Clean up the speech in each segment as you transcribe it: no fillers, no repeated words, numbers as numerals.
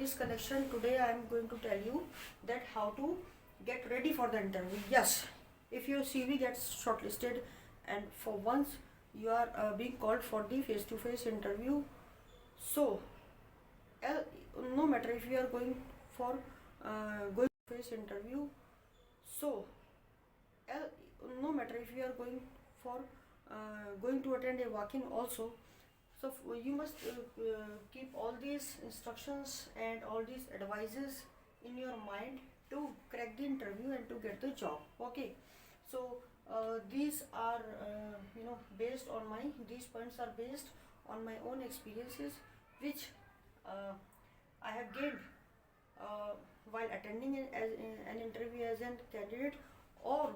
this connection, today I am going to tell you that how to get ready for the interview. Yes, if your CV gets shortlisted and for once you are being called for the face-to-face interview, so uh, no matter if you are going for going face interview, so uh, no matter if you are going for going to attend a walk-in also, so you must keep all these instructions and all these advices in your mind to crack the interview and to get the job. Okay, so these are based on my these points are based on my own experiences, which uh, I have gained uh, while attending an interview as a candidate, or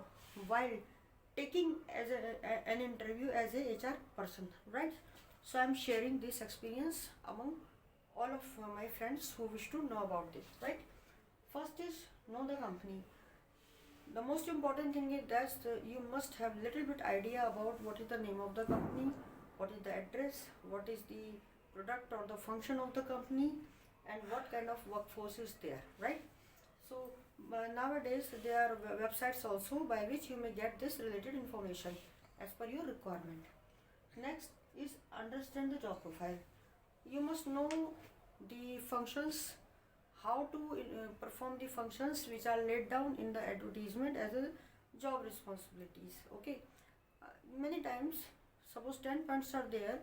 while taking an interview as a HR person, right? So I'm sharing this experience among all of my friends who wish to know about this, right? First is know the company. The most important thing is that you must have little bit idea about what is the name of the company, what is the address, what is the product or the function of the company, and what kind of workforce is there, right? So nowadays there are websites also by which you may get this related information as per your requirement. Next is understand the job profile. You must know the functions, how to perform the functions which are laid down in the advertisement as a job responsibilities. Okay, many times, suppose 10 points are there,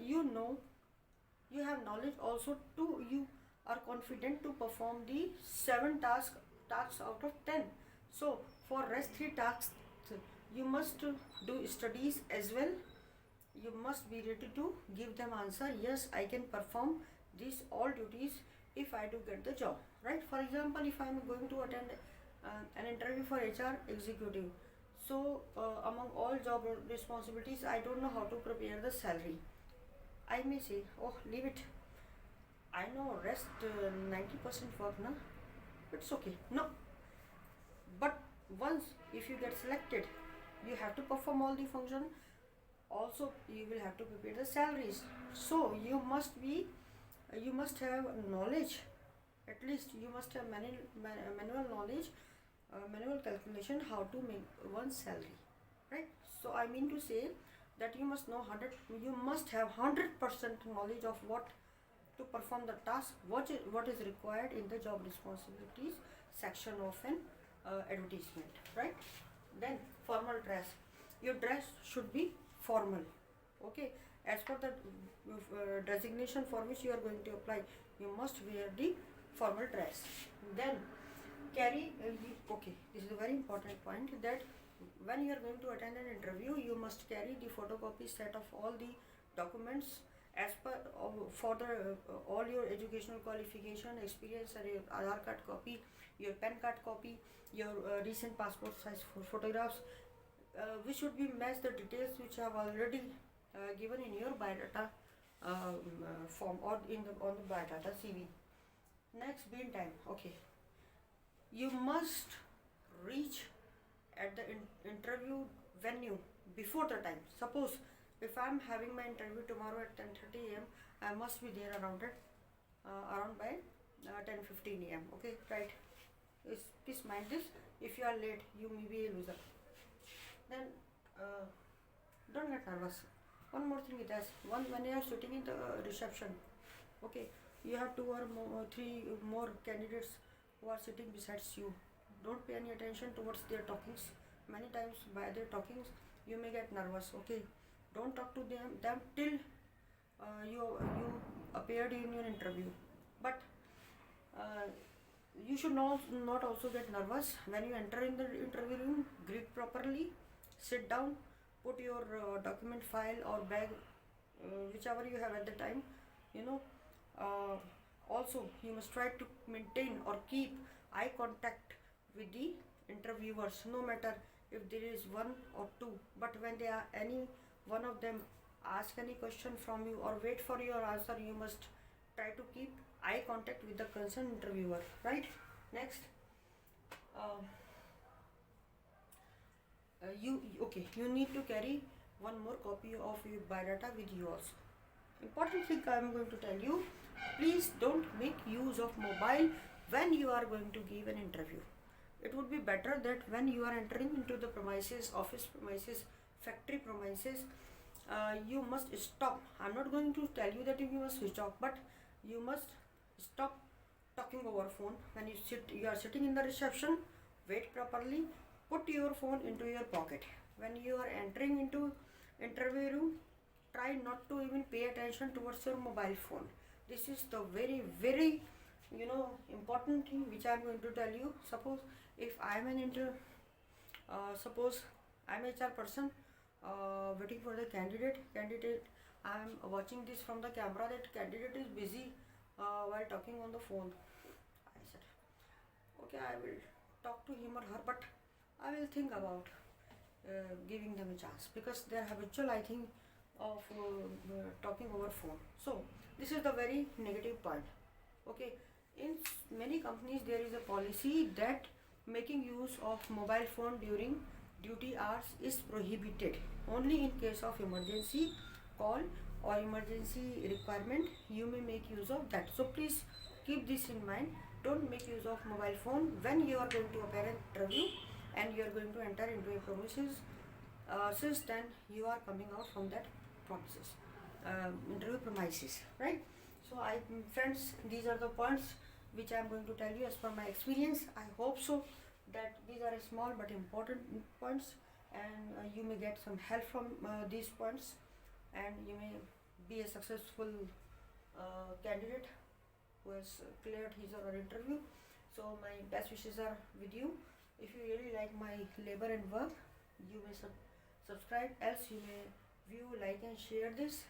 you have knowledge also to you are confident to perform the 7 tasks out of 10. So for rest 3 tasks you must do studies as well. You must be ready to give them answer, yes, I can perform these all duties if I do get the job, right? For example, if I am going to attend an interview for HR executive, so among all job responsibilities I don't know how to prepare the salary. I may say, oh, leave it, I know rest 90% work, na, it's okay. No, but once if you get selected, you have to perform all the function. Also, you will have to prepare the salaries. So you must have knowledge. At least you must have manual knowledge, manual calculation how to make one's salary, right? So I mean to say that you must know 100. You must have 100% knowledge of what to perform the task, what is required in the job responsibilities section of an advertisement, right? Then formal dress. Your dress should be formal. Okay, as per the designation for which you are going to apply, you must wear the formal dress. Then carry okay, this is a very important point, that when you are going to attend an interview, you must carry the photocopy set of all the documents as per for the all your educational qualification, experience, and your Aadhaar card copy, your PAN card copy, your recent passport size photographs, which should be match the details which have already given in your biodata form or on the biodata CV. Next, being time. Okay, you must reach at the interview venue before the time. Suppose if I am having my interview tomorrow at 10:30 a.m., I must be there around by 10:15 a.m. Okay, right? Please mind this. If you are late, you may be a loser. Then don't get nervous. One more thing is this: when you are sitting in the reception, okay, you have 2 or 3 more candidates who are sitting besides you. Don't pay any attention towards their talkings. Many times by their talkings you may get nervous. Okay, don't talk to them till you appeared in your interview. But uh, you should not also get nervous when you enter in the interview room. Greet properly, sit down, put your document file or bag, whichever you have at the time, you know. Also, you must try to maintain or keep eye contact with the interviewers, no matter if there is one or two. But when they are any one of them ask any question from you or wait for your answer, you must try to keep eye contact with the concerned interviewer, right? Next, uh, you need to carry one more copy of your biodata with you also. Important thing I am going to tell you, Please don't make use of mobile when you are going to give an interview. It would be better that when you are entering into the premises, office premises, factory premises, you must stop. I'm not going to tell you that you must switch off, but you must stop talking over phone. When you are sitting in the reception, wait properly, put your phone into your pocket. When you are entering into interview room, try not to even pay attention towards your mobile phone. This is the very important thing which I'm going to tell you. Suppose if I'm an suppose I'm HR person, waiting for the candidate, I'm watching this from the camera that candidate is busy while talking on the phone. I said, okay, I will talk to him or her, but I will think about giving them a chance, because they are habitual, I think, of talking over phone. So this is the very negative point. Okay, in many companies there is a policy that making use of mobile phone during duty hours is prohibited. Only in case of emergency call or emergency requirement you may make use of that. So please keep this in mind. Don't make use of mobile phone when you are going to appear an interview and you are going to enter into a premises, since then you are coming out from that premises, interview premises, right? So friends, these are the points which I am going to tell you as per my experience. I hope so that these are small but important points, and you may get some help from these points, and you may be a successful candidate who has cleared his or her interview. So my best wishes are with you. If you really like my labor and work, you may subscribe, else you may view, like and share this.